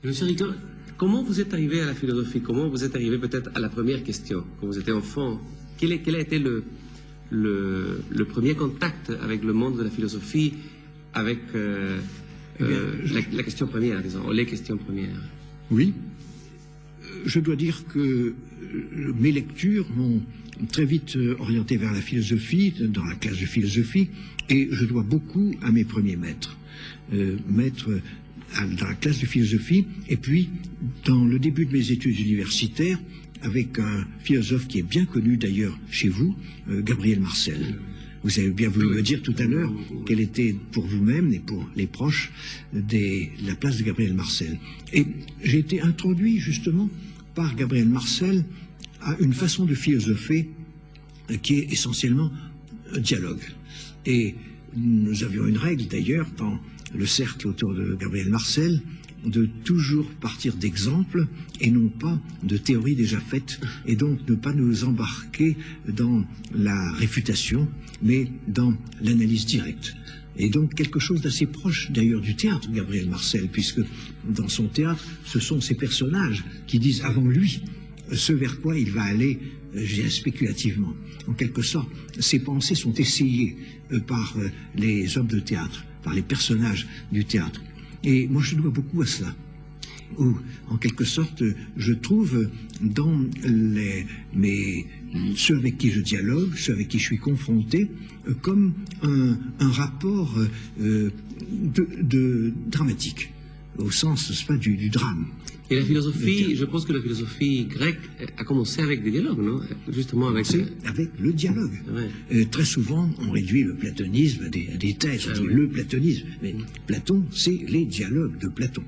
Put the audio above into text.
Monsieur Ricoeur, comment vous êtes arrivé à la philosophie? Comment vous êtes arrivé peut-être à la première question? Quand vous étiez enfant, quel a été le premier contact avec le monde de la philosophie, avec la question première, disons, les questions premières? Oui. Je dois dire que mes lectures m'ont très vite orienté vers la philosophie, dans la classe de philosophie, et je dois beaucoup à mes premiers maîtres. Dans la classe de philosophie, et puis dans le début de mes études universitaires, avec un philosophe qui est bien connu d'ailleurs chez vous, Gabriel Marcel. Vous avez bien voulu me dire tout à l'heure quelle était pour vous-même et pour les proches la place de Gabriel Marcel. Et j'ai été introduit justement par Gabriel Marcel à une façon de philosopher qui est essentiellement un dialogue. Et nous avions une règle d'ailleurs dans le cercle autour de Gabriel Marcel, de toujours partir d'exemples et non pas de théories déjà faites, et donc ne pas nous embarquer dans la réfutation, mais dans l'analyse directe. Et donc quelque chose d'assez proche d'ailleurs du théâtre, Gabriel Marcel, puisque dans son théâtre, ce sont ces personnages qui disent avant lui ce vers quoi il va aller, je dirais, spéculativement. En quelque sorte, ces pensées sont essayées par les hommes de théâtre, par les personnages du théâtre. Et moi, je dois beaucoup à cela. Où, en quelque sorte, je trouve dans ceux avec qui je dialogue, ceux avec qui je suis confronté, comme un rapport dramatique, au sens, n'est-ce pas, du drame. Et la philosophie, je pense que la philosophie grecque a commencé avec des dialogues, non? Justement avec le dialogue. Ouais. Très souvent, on réduit le platonisme à des thèses, on dit le platonisme. Mais Platon, c'est les dialogues de Platon.